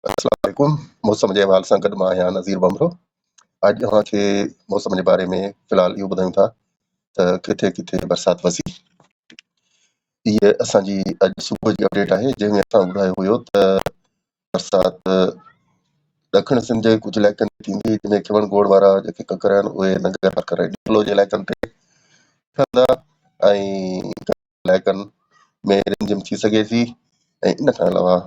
अस्सलाम वालेकुम। मौसम जे हवाले सां गॾु मां आहियां नज़ीर बमरो। अॼु तव्हांखे मौसम जे बारे में फ़िलहाल इहो ॿुधायूं था त किथे किथे बरसाति वसी। इहा असांजी अॼु सुबुह जी अपडेट आहे, जंहिंमें असां ॿुधायो हुयो त बरसाति ॾखिण सिंध जे कुझु इलाइक़नि में थींदी, जंहिंमें खिवण गोड़ वारा जेके ककर आहिनि उहे नंगर फकर डिपलो जे इलाइक़नि ते कंदा ऐं इलाइक़नि में रिमझिम थी सघे थी। ऐं इन खां अलावा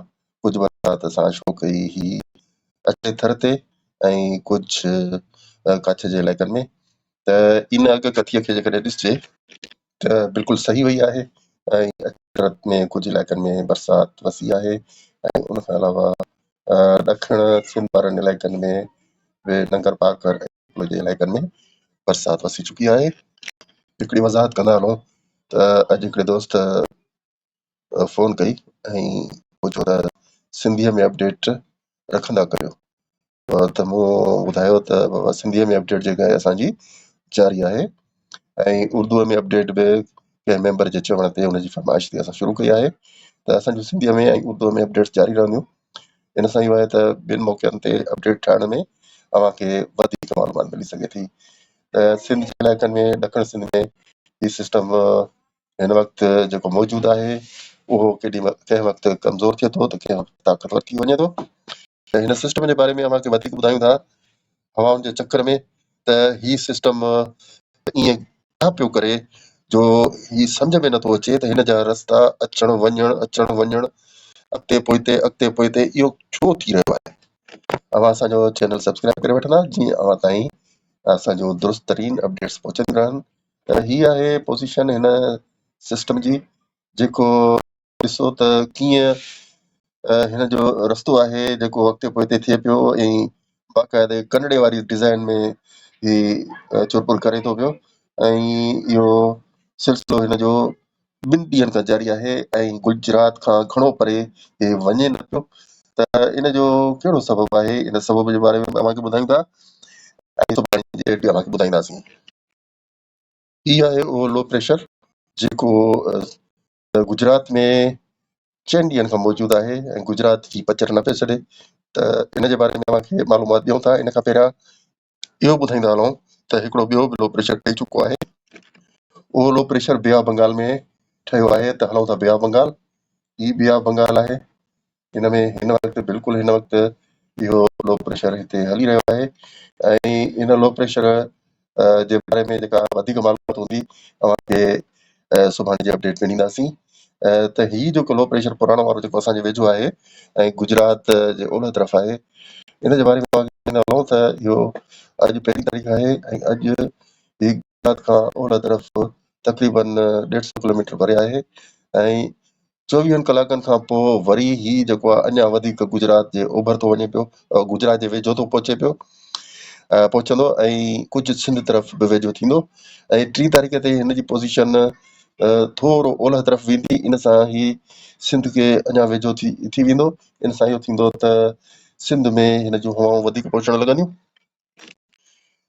कुझु बरसाति असां शो कई ही अचे थर ते ऐं कुझु कच्छ जे इलाइक़नि में। त इन अॻकथीअ खे जेकॾहिं ॾिसजे त बिल्कुलु सही वई आहे ऐं अचरत में कुझु इलाइक़नि में बरसाति वसी आहे ऐं उन खां अलावा ॾखिण सिंध वारनि इलाइक़नि में बि नंगर पाकर ऐं जे इलाइक़नि में बरसाति वसी चुकी आहे। हिकिड़ी वज़ाहत कंदा हलूं त अॼु हिकिड़े दोस्त फ़ोन कई ऐं पुछो त सिंधीअ में अपडेट रखंदा कयो, त मूं ॿुधायो त बाबा सिंधीअ में अपडेट जेका आहे असांजी जारी आहे ऐं उर्दूअ में अपडेट बि कंहिं मेंबर जे चवण ते हुनजी फरमाइश ते असां शुरू कई आहे त असांजो सिंधीअ में ऐं उर्दूअ में अपडेट्स जारी रहंदियूं। इन सां इहो आहे त ॿिनि मौक़नि ते अपडेट ठाहिण में अव्हांखे वधीक मालूमात मिली सघे थी। त सिंध जे इलाइक़नि में ॾखिण सिंध में हीउ सिस्टम हिन वक़्तु जेको मौजूदु आहे उहो कंहिं वक़्तु कमज़ोर थिए थो त कंहिं वक़्तु ताक़तवर थी वञे थो। त हिन सिस्टम जे बारे में अव्हांखे वधीक ॿुधायूं था हवाउनि जे चकर में त हीउ सिस्टम ईअं छा पियो करे जो हीउ सम्झ में नथो अचे त हिन जा रस्ता अचणु वञणु अॻिते पोइते इहो छो थी रहियो आहे। अव्हां असांजो चैनल सब्सक्राइब करे वठंदा जीअं अव्हां ताईं असांजो दुरुस्त तरीन अपडेट्स पहुचंदी रहनि। त हीअ आहे पोज़ीशन हिन सिस्टम जी, जेको ॾिसो त कीअं हिन जो रस्तो आहे जेको अॻिते पोइते थिए पियो ऐं बाक़ाइदे कनड़े वारी डिज़ाइन में ही चुरपुर करे थो पियो ऐं इहो सिलसिलो हिन जो 2 ॾींहंनि खां जारी आहे ऐं गुजरात खां घणो परे हे वञे न पियो। त इन जो कहिड़ो सबबु आहे, इन सबब जे बारे में अव्हांखे ॿुधायूं था ऐं सुभाणे जी अपडेट अव्हांखे ॿुधाईंदासीं। हीउ आहे उहो लो प्रेशर जेको गुजरात में 4 ॾींहंनि खां मौजूदु आहे ऐं गुजरात जी पचर न पियो छॾे। त इन जे बारे में अव्हांखे मालूमात ॾियूं था। इन खां पहिरियां इहो ॿुधाईंदा हलूं त हिकिड़ो ॿियो बि लो प्रेशर ठही चुको आहे। उहो लो प्रेशर बे ऑफ बंगाल में ठहियो आहे। त हलूं था बे ऑफ बंगाल। ही बे ऑफ बंगाल आहे। हिन में हिन वक़्तु इहो लो प्रेशर हिते हली रहियो आहे ऐं इन लो प्रेशर जे बारे में जेका वधीक मालूमात हूंदी अव्हांखे सुभाणे जी अपडेट में ॾींदासीं। त हीउ जेको लो प्रेशर पुराणो वारो जेको असांजे वेझो आहे ऐं गुजरात जे ओलह तरफ़ आहे, इन जे बारे में ॿुधाईंदा हलूं त इहो अॼु 1 तारीख़ आहे ऐं अॼु ही गुजरात खां ओलह तरफ़ तक़रीबन 150 किलोमीटर परे आहे ऐं 24 कलाकनि खां पोइ वरी ही जेको आहे अञा वधीक गुजरात जे ओभर थो वञे पियो, गुजरात जे वेझो थो पहुचे पियो पहुचंदो ऐं कुझु सिंध तरफ़ बि वेझो थींदो ऐं 3 तारीख़ ते हिन जी पोज़ीशन थोरो ओलह तरफ़ वेंदी। इन सां ही सिंध खे अञा वेझो थी वेंदो। इन सां इहो थींदो त सिंध में हिन जूं हवाऊं वधीक पहुचणु लॻंदियूं।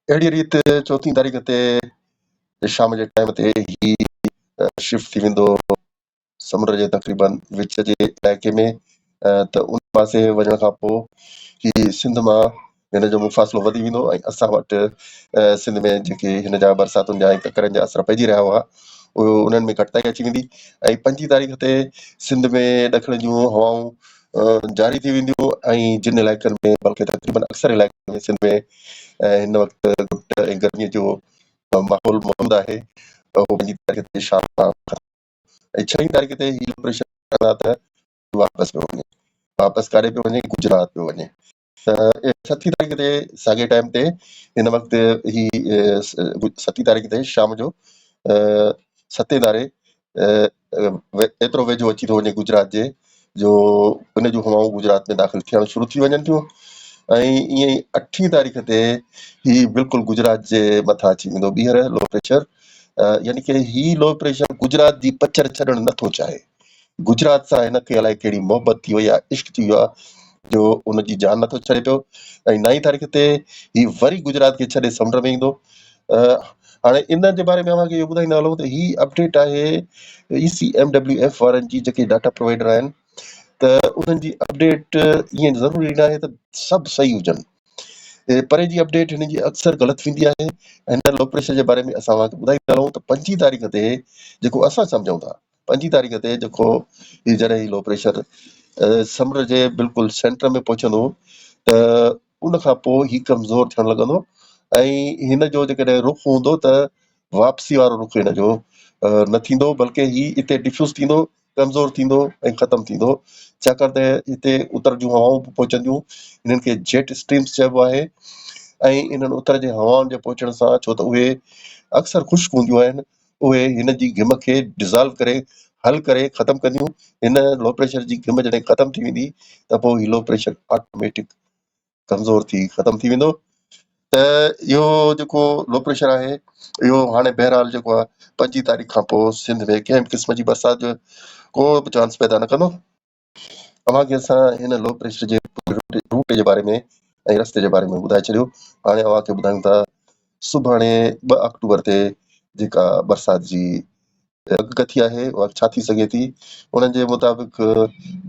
अहिड़ी रीति 4 तारीख़ ते शाम जे टाइम ते ही शिफ्ट थी वेंदो समुंड जे तक़रीबन विच जे इलाइक़े में। त उन पासे वञण खां पोइ ही सिंध मां हिन जो मुफ़ासिलो वधी वेंदो ऐं असां वटि सिंध में जेके हिन जा बरसातुनि जा ऐं ककरनि जा असर पइजी रहिया हुआ उन्हनि में घटिताई अची वेंदी ऐं 5 तारीख़ ते सिंध में ॾखिण जूं हवाऊं जारी थी वेंदियूं ऐं जिन इलाइक़नि में बल्कि तक़रीबन अक्सर इलाइक़नि में सिंध में हिन वक़्तु घुट ऐं गर्मीअ जो माहौल मौजूदु आहे। उहो 5 तारीख़ ते शाम खां ऐं 6 तारीख़ ते ही लो प्रेशर त वापसि पियो वञे, वापसि काॾे पियो वञे, गुजरात पियो वञे। त 7 तारीख़ ते साॻे टाइम ते हिन वक़्तु ही 7 तारीख़ ते शाम जो 7 तारे एतिरो वेझो अची थो वञे गुजरात जे जो उन जूं हवाऊं गुजरात में दाख़िल थियणु शुरू थी वञनि थियूं ऐं ईअं ई 8 तारीख़ ते ही बिल्कुलु गुजरात जे मथां अची वेंदो ॿीहर लो प्रेशर। यानी कि ही लो प्रेशर गुजरात जी पचर छॾणु नथो चाहे। गुजरात सां हिनखे अलाए कहिड़ी मोहबत थी वई आहे, इश्क थी वियो आहे जो उनजी जान नथो छॾे पियो ऐं 9 तारीख़ ते ही वरी गुजरात खे छॾे समुंड में ईंदो। हाणे इन जे बारे में अव्हांखे इहो ॿुधाईंदा हलूं त ही अपडेट आहे ECMWF वारनि जी जेके डाटा प्रोवाइडर आहिनि त उन्हनि जी अपडेट ईअं ज़रूरी न आहे त सभु सही हुजनि। परे जी अपडेट हिन जी अक्सर ग़लति थींदी आहे। हिन लो प्रेशर जे बारे में असां तव्हांखे ॿुधाईंदा रहूं त 25 तारीख़ ते जेको असां सम्झूं था, 25 तारीख़ ते जेको जॾहिं लो प्रेशर समुंड जे बिल्कुलु सेंटर में पहुचंदो त उन खां पोइ ही कमज़ोर थियणु लॻंदो ऐं हिन जो जेकॾहिं रुख हूंदो त वापसी वारो रुख हिन जो न थींदो, बल्कि ही हिते डिफ्यूज़ थींदो, कमज़ोर थींदो ऐं ख़तमु थींदो। छाकाणि त हिते उतर जूं हवाऊं बि पहुचंदियूं, हिननि खे जेट स्ट्रीम्स चइबो आहे। ऐं इन्हनि उतर जे हवाउनि जे पहुचण सां, छो त उहे अक्सर ख़ुश्क हूंदियूं आहिनि, उहे हिन जी घिम खे डिज़ॉल्व करे हल करे ख़तमु कंदियूं। हिन लो प्रेशर जी घिम जॾहिं ख़तमु थी वेंदी त पोइ ही लो प्रेशर ऑटोमेटिक कमज़ोर थी ख़तमु थी वेंदो। त इहो जेको लो प्रेशर आहे इहो हाणे बहरहाल जेको आहे 25 तारीख़ खां पोइ सिंध में कंहिं बि क़िस्म जी बरसाति जो को बि चांस पैदा न कंदो। तव्हांखे असां हिन लो प्रेशर जे रूट जे बारे में ऐं रस्ते जे बारे में ॿुधाए छॾियो। हाणे तव्हांखे ॿुधायूं था सुभाणे 2 अक्टूबर ते जेका बरसाति जी अॻकथी आहे उहा छा थी सघे थी। उन्हनि जे मुताबिक़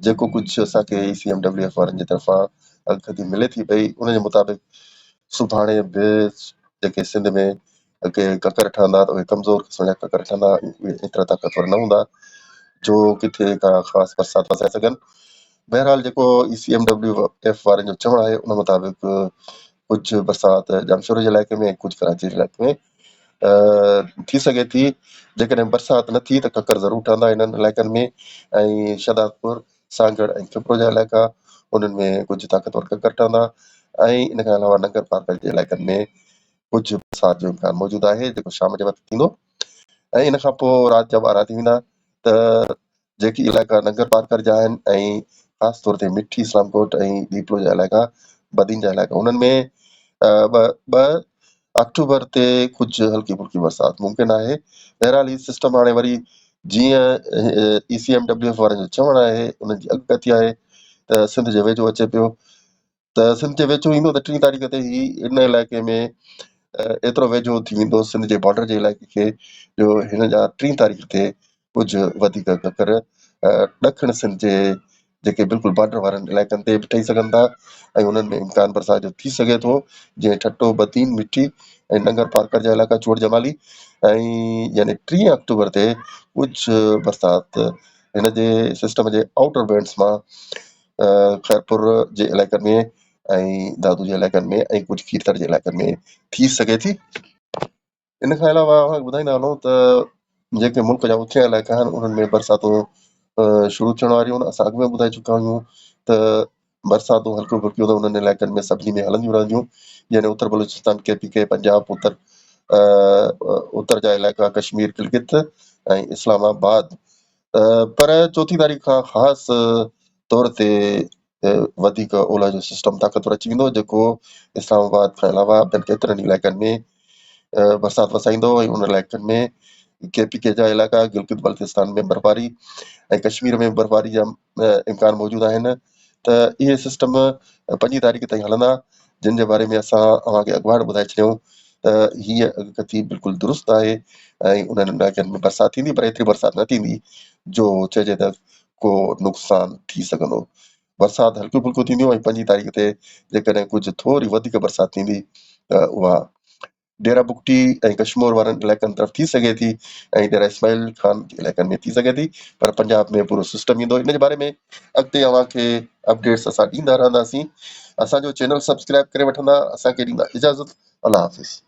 जेको कुझु असांखे CMWF वारनि जे तरफ़ां अॻकथी मिले थी पई, उन जे मुताबिक़ सुभाणे बि जेके सिंध में के ककर ठहंदा त उहे कमज़ोर क़िस्म जा ककर ठहंदा, उहे एतिरा ताक़तवर न हूंदा जो किथे का ख़ासि बरसाति वसाए सघनि। बहरहाल जेको CMWF वारनि जो चवणु आहे उन मुताबिक़ कुझु बरसाति जमशोर जे इलाइक़े में, कुझु कराची जे इलाइक़े में थी सघे थी। जेकॾहिं बरसाति न थी त ककर ज़रूरु ठहंदा हिननि इलाइक़नि में, ऐं शहदादपुर, सागड़ ऐं खिपरो जा इलाइक़ा उन्हनि में कुझु ताक़तवर ककर ठहंदा। ऐं इन खां अलावा नंगर पार्क जे इलाइक़नि में कुझु बरसाति जो इम्कान मौजूदु आहे जेको शाम जे वक़्तु थींदो। ऐं इन खां पोइ राति जा 12 थी वेंदा त जेकी इलाइक़ा नंगर पार्कर जा आहिनि ऐं ख़ासि तौर ते मिठी, इस्लामकोट ऐं दीपलो जा इलाइक़ा, बदीन जा इलाइक़ा, उन्हनि में 2 अक्टूबर ते कुझु हल्की फुल्की बरसाति मुमकिन आहे। बहरहाल ही सिस्टम हाणे वरी जीअं CMWF वारनि जो चवणु आहे, उन्हनि जी अॻकथी आहे त सिंध जे वेझो अचे पियो। त सिंध जे वेझो ईंदो त 3 तारीख़ ते ही इन इलाइक़े में एतिरो वेझो थी वेंदो सिंध जे बॉर्डर जे इलाइक़े खे जो हिन जा 3 तारीख़ ते कुझु वधीक ककर ॾखिण सिंध जे जेके बिल्कुलु बॉर्डर वारनि इलाइक़नि ते बि ठही सघनि था ऐं उन्हनि में इम्कान बरसाति जो थी सघे थो, जीअं ठट्टो, बदीन, मिठी ऐं नंगर पार्कर जा इलाइक़ा, चोड़ जमाली। ऐं यानी 3 अक्टूबर ते कुझु बरसाति हिन जे सिस्टम जे आउटर बैंड्स मां खैरपुर जे इलाइक़नि में ऐं दादू जे इलाइक़नि में ऐं कुझु कीर्तर जे इलाइक़नि में थी सघे थी। इन खां अलावा ॿुधाईंदा हलूं त जेके मुल्क जा उथिया इलाइक़ा आहिनि उन्हनि में बरसातूं शुरू थियण वारियूं आहिनि। असां अॻु में ॿुधाए चुका आहियूं त बरसातूं हल्कियूं फुल्कियूं त उन्हनि इलाइक़नि में सभिनी में हलंदियूं रहंदियूं, यानी उत्तर बलूचिस्तान, KPK, पंजाब, उत्तर जा इलाइक़ा, कश्मीर, गिलगित ऐं इस्लामाबाद। पर 4 तारीख़ खां ख़ासि तौर ते वधीक ओलह जो सिस्टम ताक़तवर अची वेंदो जेको इस्लामाबाद खां अलावा ॿियनि केतिरनि इलाइक़नि में बरसाति वसाईंदो ऐं उन इलाइक़नि में KPK जा इलाइक़ा, गिलगित बल्तिस्तान में बर्फ़बारी ऐं कश्मीर में बर्फ़बारी जा इम्कान मौजूदु आहिनि। त इहे सिस्टम 25 तारीख़ ताईं हलंदा, जिन जे बारे में असां तव्हांखे अॻुवाट ॿुधाए छॾियूं त हीअ अॻकथी बिल्कुलु दुरुस्त आहे ऐं उन्हनि इलाइक़नि में बरसाति थींदी, पर एतिरी बरसाति न थींदी जो चइजे त को नुक़सान थी सघंदो। बरसाति हल्कियूं फुल्कियूं थींदियूं ऐं 25 तारीख़ ते जेकॾहिं कुझु थोरी वधीक बरसाति थींदी त उहा डेरा बुगटी ऐं कश्मीर वारनि इलाइक़नि तरफ़ थी सघे थी ऐं डेरा इस्माइल खान इलाइक़नि में थी सघे थी, पर पंजाब में पूरो सिस्टम ईंदो। इन जे बारे में अॻिते तव्हांखे अपडेट्स असां ॾींदा रहंदासीं। असांजो चैनल सब्सक्राइब करे वठंदा, असांखे ॾींदा इजाज़त। अल्लाह हाफ़िज़।